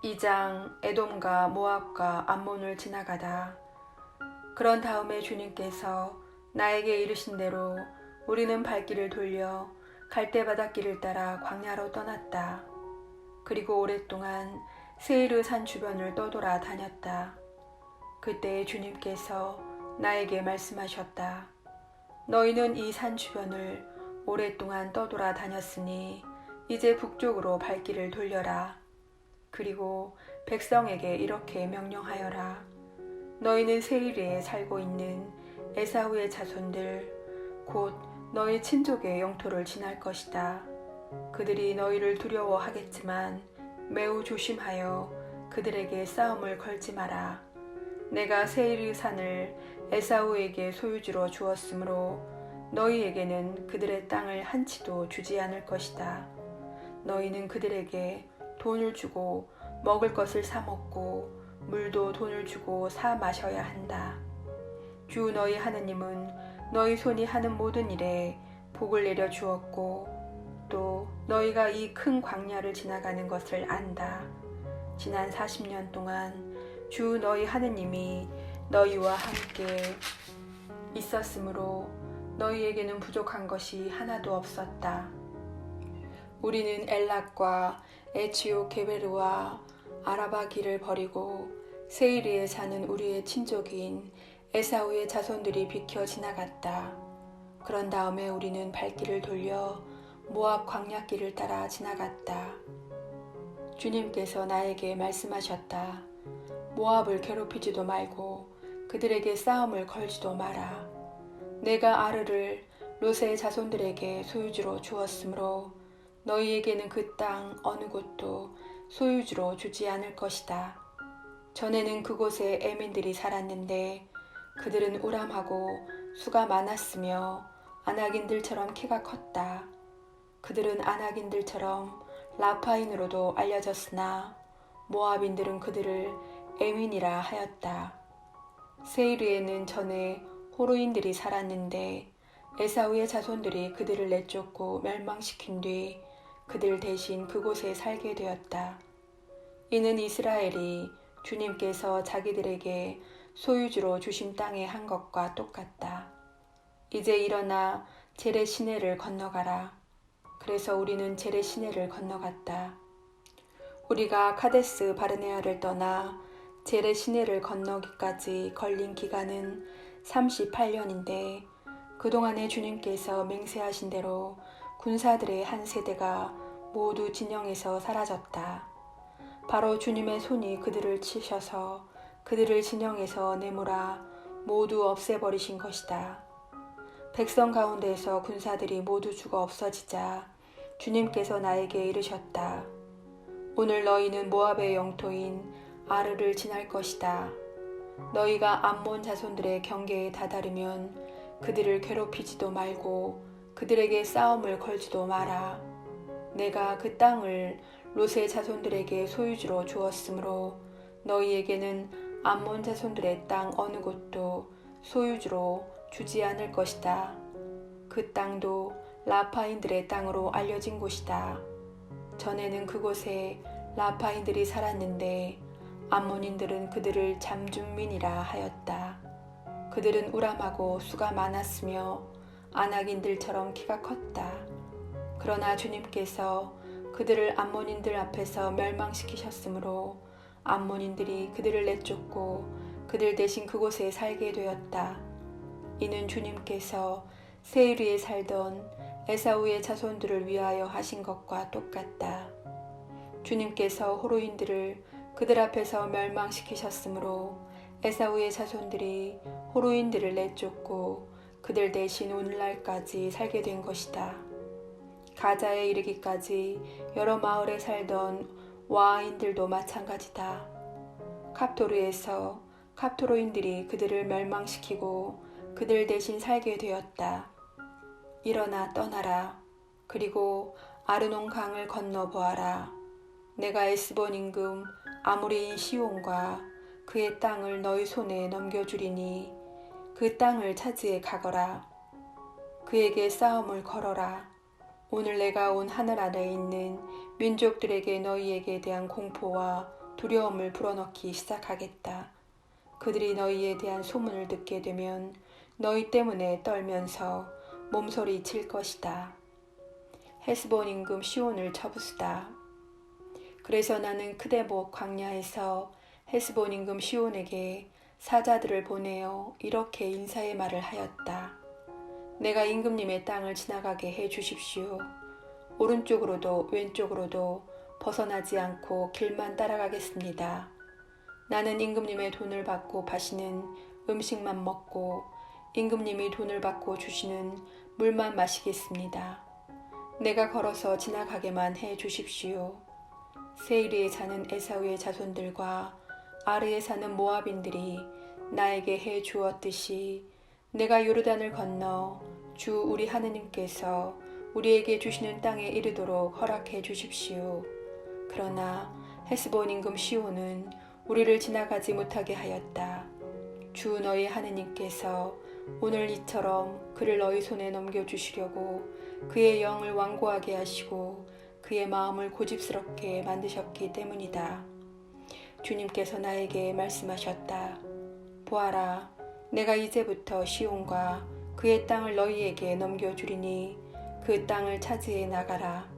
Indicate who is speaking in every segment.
Speaker 1: 2장 에돔과 모압과 암몬을 지나가다. 그런 다음에 주님께서 나에게 이르신 대로 우리는 발길을 돌려 갈대 바닷길을 따라 광야로 떠났다. 그리고 오랫동안 세이르 산 주변을 떠돌아 다녔다. 그때 주님께서 나에게 말씀하셨다. 너희는 이 산 주변을 오랫동안 떠돌아 다녔으니 이제 북쪽으로 발길을 돌려라. 그리고 백성에게 이렇게 명령하여라. 너희는 세이르에 살고 있는 에사우의 자손들 곧 너희 친족의 영토를 지날 것이다. 그들이 너희를 두려워하겠지만 매우 조심하여 그들에게 싸움을 걸지 마라. 내가 세이르 산을 에사우에게 소유주로 주었으므로 너희에게는 그들의 땅을 한치도 주지 않을 것이다. 너희는 그들에게 돈을 주고 먹을 것을 사 먹고 물도 돈을 주고 사 마셔야 한다. 주 너희 하느님은 너희 손이 하는 모든 일에 복을 내려 주었고 또 너희가 이 큰 광야를 지나가는 것을 안다. 지난 40년 동안 주 너희 하느님이 너희와 함께 있었으므로 너희에게는 부족한 것이 하나도 없었다. 우리는 엘락과 에치오 게베르와 아라바 길을 버리고 세이르에 사는 우리의 친족인 에사우의 자손들이 비켜 지나갔다. 그런 다음에 우리는 발길을 돌려 모압 광야길을 따라 지나갔다. 주님께서 나에게 말씀하셨다. 모압을 괴롭히지도 말고 그들에게 싸움을 걸지도 마라. 내가 아르를 롯의 자손들에게 소유주로 주었으므로 너희에게는 그 땅 어느 곳도 소유주로 주지 않을 것이다. 전에는 그곳에 에민들이 살았는데 그들은 우람하고 수가 많았으며 아낙인들처럼 키가 컸다. 그들은 아낙인들처럼 라파인으로도 알려졌으나 모압인들은 그들을 에민이라 하였다. 세이르에는 전에 호르인들이 살았는데 에사우의 자손들이 그들을 내쫓고 멸망시킨 뒤 그들 대신 그곳에 살게 되었다. 이는 이스라엘이 주님께서 자기들에게 소유주로 주신 땅에 한 것과 똑같다. 이제 일어나 제레 시내를 건너가라. 그래서 우리는 제레 시내를 건너갔다. 우리가 카데스 바르네아를 떠나 제레 시내를 건너기까지 걸린 기간은 38년인데 그동안에 주님께서 맹세하신 대로 군사들의 한 세대가 모두 진영에서 사라졌다. 바로 주님의 손이 그들을 치셔서 그들을 진영에서 내몰아 모두 없애버리신 것이다. 백성 가운데에서 군사들이 모두 죽어 없어지자 주님께서 나에게 이르셨다. 오늘 너희는 모압의 영토인 아르를 지날 것이다. 너희가 암몬 자손들의 경계에 다다르면 그들을 괴롭히지도 말고 그들에게 싸움을 걸지도 마라. 내가 그 땅을 롯의 자손들에게 소유주로 주었으므로 너희에게는 암몬 자손들의 땅 어느 곳도 소유주로 주지 않을 것이다. 그 땅도 라파인들의 땅으로 알려진 곳이다. 전에는 그곳에 라파인들이 살았는데 암몬인들은 그들을 잠준민이라 하였다. 그들은 우람하고 수가 많았으며 아낙인들처럼 키가 컸다. 그러나 주님께서 그들을 암몬인들 앞에서 멸망시키셨으므로 암몬인들이 그들을 내쫓고 그들 대신 그곳에 살게 되었다. 이는 주님께서 세이르에 살던 에사우의 자손들을 위하여 하신 것과 똑같다. 주님께서 호로인들을 그들 앞에서 멸망시키셨으므로 에사우의 자손들이 호로인들을 내쫓고 그들 대신 오늘날까지 살게 된 것이다. 가자에 이르기까지 여러 마을에 살던 와아인들도 마찬가지다. 갑토르에서 갑토로인들이 그들을 멸망시키고 그들 대신 살게 되었다. 일어나 떠나라. 그리고 아르논 강을 건너 보아라. 내가 에스본 임금 아모리인 시온과 그의 땅을 너희 손에 넘겨주리니 그 땅을 차지해 가거라. 그에게 싸움을 걸어라. 오늘 내가 온 하늘 아래에 있는 민족들에게 너희에게 대한 공포와 두려움을 불어넣기 시작하겠다. 그들이 너희에 대한 소문을 듣게 되면 너희 때문에 떨면서 몸소리 칠 것이다. 헤스본 임금 시온을 쳐부수다. 그래서 나는 크데못 광야에서 헤스본 임금 시온에게 사자들을 보내어 이렇게 인사의 말을 하였다. 내가 임금님의 땅을 지나가게 해 주십시오. 오른쪽으로도 왼쪽으로도 벗어나지 않고 길만 따라가겠습니다. 나는 임금님의 돈을 받고 파시는 음식만 먹고 임금님이 돈을 받고 주시는 물만 마시겠습니다. 내가 걸어서 지나가게만 해 주십시오. 세일에 사는 에사우의 자손들과 아르에 사는 모압인들이 나에게 해 주었듯이 내가 요르단을 건너 주 우리 하느님께서 우리에게 주시는 땅에 이르도록 허락해 주십시오. 그러나 헤스본 임금 시온은 우리를 지나가지 못하게 하였다. 주 너희 하느님께서 오늘 이처럼 그를 너희 손에 넘겨주시려고 그의 영을 완고하게 하시고 그의 마음을 고집스럽게 만드셨기 때문이다. 주님께서 나에게 말씀하셨다. 보아라, 내가 이제부터 시온과 그의 땅을 너희에게 넘겨주리니 그 땅을 차지해 나가라.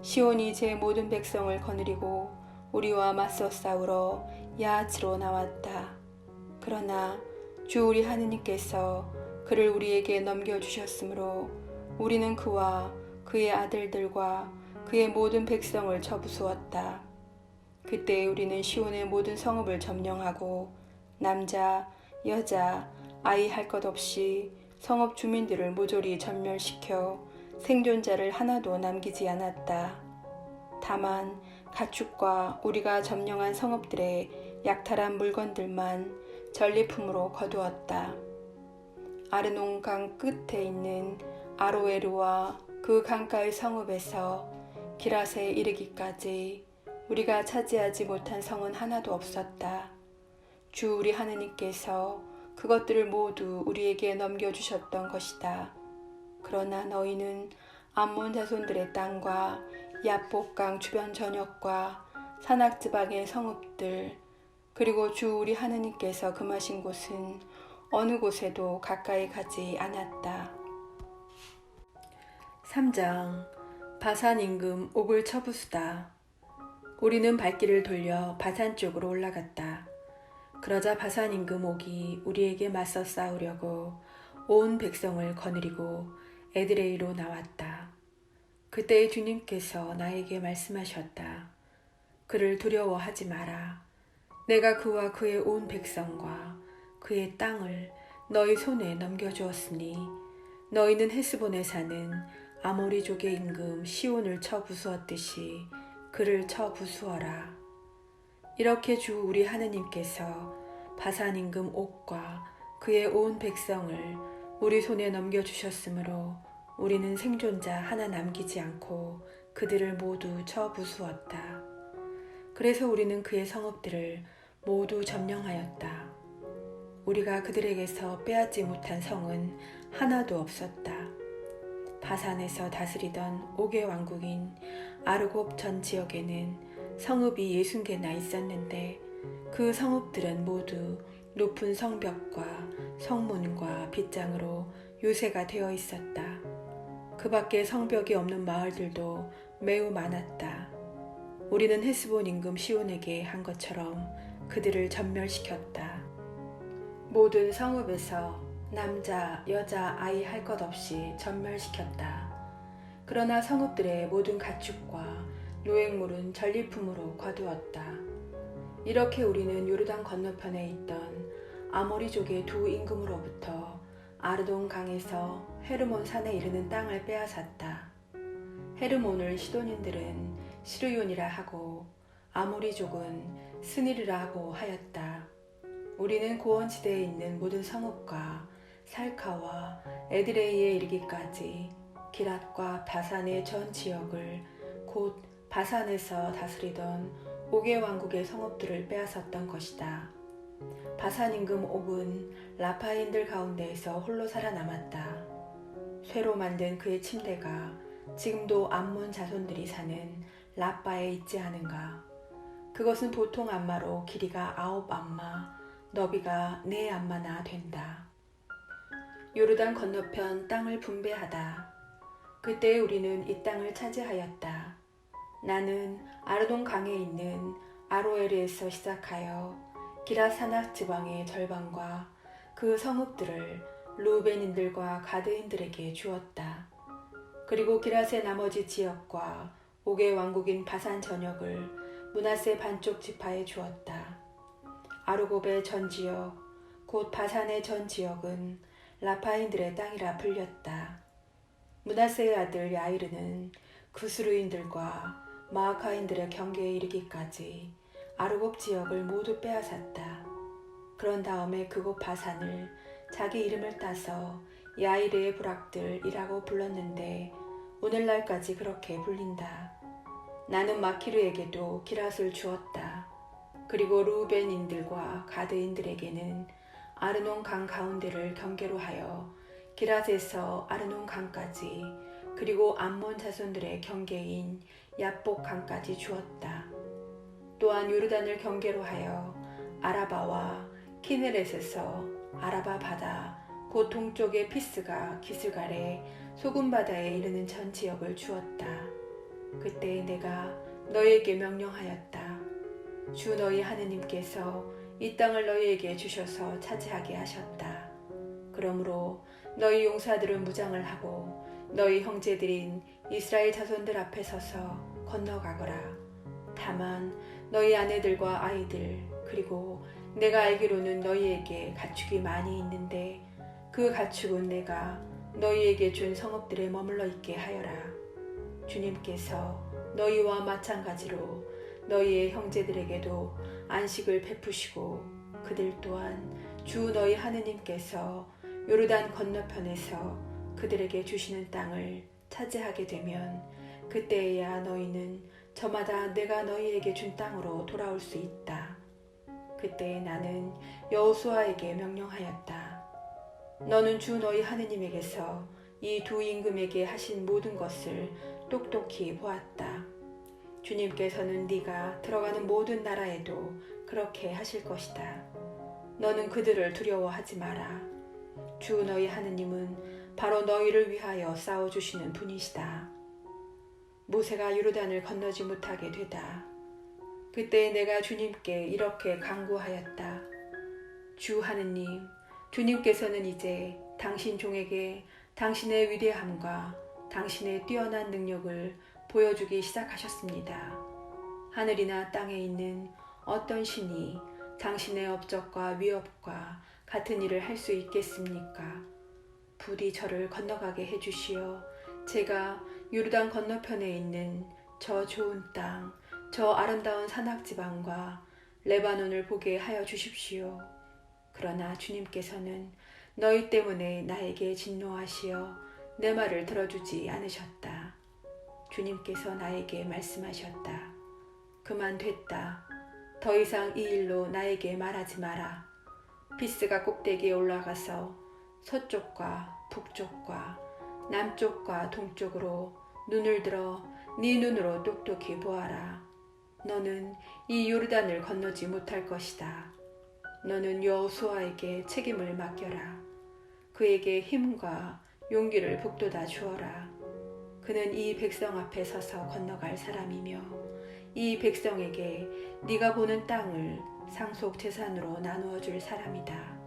Speaker 1: 시온이 제 모든 백성을 거느리고 우리와 맞서 싸우러 야하츠로 나왔다. 그러나 주 우리 하느님께서 그를 우리에게 넘겨주셨으므로 우리는 그와 그의 아들들과 그의 모든 백성을 쳐부수었다. 그때 우리는 시온의 모든 성읍을 점령하고 남자, 여자, 아이 할 것 없이 성읍 주민들을 모조리 전멸시켜 생존자를 하나도 남기지 않았다. 다만 가축과 우리가 점령한 성읍들의 약탈한 물건들만 전리품으로 거두었다. 아르논강 끝에 있는 아로에르와 그 강가의 성읍에서 기랏에 이르기까지 우리가 차지하지 못한 성은 하나도 없었다. 주 우리 하느님께서 그것들을 모두 우리에게 넘겨주셨던 것이다. 그러나 너희는 암몬 자손들의 땅과 야복강 주변 전역과 산악지방의 성읍들 그리고 주 우리 하느님께서 금하신 곳은 어느 곳에도 가까이 가지 않았다. 3장 바산 임금 옥을 쳐부수다. 우리는 발길을 돌려 바산 쪽으로 올라갔다. 그러자 바산 임금 옥이 우리에게 맞서 싸우려고 온 백성을 거느리고 에드레이로 나왔다. 그때 주님께서 나에게 말씀하셨다. 그를 두려워하지 마라. 내가 그와 그의 온 백성과 그의 땅을 너희 손에 넘겨주었으니 너희는 헤스본에 사는 아모리족의 임금 시온을 쳐 부수었듯이 그를 쳐 부수어라. 이렇게 주 우리 하느님께서 바산 임금 옥과 그의 온 백성을 우리 손에 넘겨주셨으므로 우리는 생존자 하나 남기지 않고 그들을 모두 쳐 부수었다. 그래서 우리는 그의 성읍들을 모두 점령하였다. 우리가 그들에게서 빼앗지 못한 성은 하나도 없었다. 바산에서 다스리던 옥의 왕국인 아르곱 전 지역에는 성읍이 60개나 있었는데 그 성읍들은 모두 높은 성벽과 성문과 빗장으로 요새가 되어 있었다. 그 밖에 성벽이 없는 마을들도 매우 많았다. 우리는 헤스본 임금 시온에게 한 것처럼 그들을 전멸시켰다. 모든 성읍에서 남자, 여자, 아이 할 것 없이 전멸시켰다. 그러나 성읍들의 모든 가축과 노획물은 전리품으로 거두었다. 이렇게 우리는 요르단 건너편에 있던 아모리족의 두 임금으로부터 아르돈 강에서 헤르몬 산에 이르는 땅을 빼앗았다. 헤르몬을 시돈인들은 시르요니라 하고 아모리족은 스니르라 하고 하였다. 우리는 고원지대에 있는 모든 성읍과 살카와 에드레이에 이르기까지 기랏과 바산의 전 지역을 곧 바산에서 다스리던 옥의 왕국의 성읍들을 빼앗았던 것이다. 바산 임금 옥은 라파인들 가운데에서 홀로 살아남았다. 쇠로 만든 그의 침대가 지금도 암몬 자손들이 사는 라빠에 있지 않은가. 그것은 보통 암마로 길이가 9암마, 너비가 4암마나 된다. 요르단 건너편 땅을 분배하다. 그때 우리는 이 땅을 차지하였다. 나는 아르논 강에 있는 아로에르에서 시작하여 기랏 산악 지방의 절반과 그 성읍들을 루벤인들과 가드인들에게 주었다. 그리고 기랏의 나머지 지역과 옥의 왕국인 바산 전역을 므낫세 반쪽 지파에 주었다. 아르곱의 전 지역, 곧 바산의 전 지역은 라파인들의 땅이라 불렸다. 므낫세의 아들 야이르는 구스루인들과 마아카인들의 경계에 이르기까지 아르곱 지역을 모두 빼앗았다. 그런 다음에 그곳 바산을 자기 이름을 따서 야이르의 부락들이라고 불렀는데 오늘날까지 그렇게 불린다. 나는 마키르에게도 기랏을 주었다. 그리고 루벤인들과 가드인들에게는 아르논 강 가운데를 경계로 하여 기랏에서 아르논 강까지 그리고 암몬 자손들의 경계인 야복 강까지 주었다. 또한 요르단을 경계로 하여 아라바와 키네렛에서 아라바 바다 곧 동쪽의 피스가 기슬갈의 소금 바다에 이르는 전 지역을 주었다. 그때 내가 너희에게 명령하였다. 주 너희 하느님께서 이 땅을 너희에게 주셔서 차지하게 하셨다. 그러므로 너희 용사들은 무장을 하고 너희 형제들인 이스라엘 자손들 앞에 서서 건너가거라. 다만 너희 아내들과 아이들 그리고 내가 알기로는 너희에게 가축이 많이 있는데 그 가축은 내가 너희에게 준 성읍들에 머물러 있게 하여라. 주님께서 너희와 마찬가지로 너희의 형제들에게도 안식을 베푸시고 그들 또한 주 너희 하느님께서 요르단 건너편에서 그들에게 주시는 땅을 차지하게 되면 그때에야 너희는 저마다 내가 너희에게 준 땅으로 돌아올 수 있다. 그때 나는 여호수아에게 명령하였다. 너는 주 너희 하느님에게서 이 두 임금에게 하신 모든 것을 똑똑히 보았다. 주님께서는 네가 들어가는 모든 나라에도 그렇게 하실 것이다. 너는 그들을 두려워하지 마라. 주 너희 하느님은 바로 너희를 위하여 싸워주시는 분이시다. 모세가 요르단을 건너지 못하게 되다. 그때 내가 주님께 이렇게 간구하였다. 주 하느님, 주님께서는 이제 당신 종에게 당신의 위대함과 당신의 뛰어난 능력을 보여주기 시작하셨습니다. 하늘이나 땅에 있는 어떤 신이 당신의 업적과 위협과 같은 일을 할 수 있겠습니까? 부디 저를 건너가게 해주시어 제가 요르단 건너편에 있는 저 좋은 땅, 저 아름다운 산악지방과 레바논을 보게 하여 주십시오. 그러나 주님께서는 너희 때문에 나에게 진노하시어 내 말을 들어주지 않으셨다. 주님께서 나에게 말씀하셨다. 그만 됐다. 더 이상 이 일로 나에게 말하지 마라. 피스가 꼭대기에 올라가서 서쪽과 북쪽과 남쪽과 동쪽으로 눈을 들어 네 눈으로 똑똑히 보아라. 너는 이 요르단을 건너지 못할 것이다. 너는 여호수아에게 책임을 맡겨라. 그에게 힘과 용기를 북돋아 주어라. 그는 이 백성 앞에 서서 건너갈 사람이며 이 백성에게 네가 보는 땅을 상속 재산으로 나누어 줄 사람이다.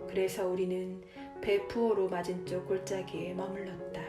Speaker 1: 그래서 우리는 베푸오로 맞은 쪽 골짜기에 머물렀다.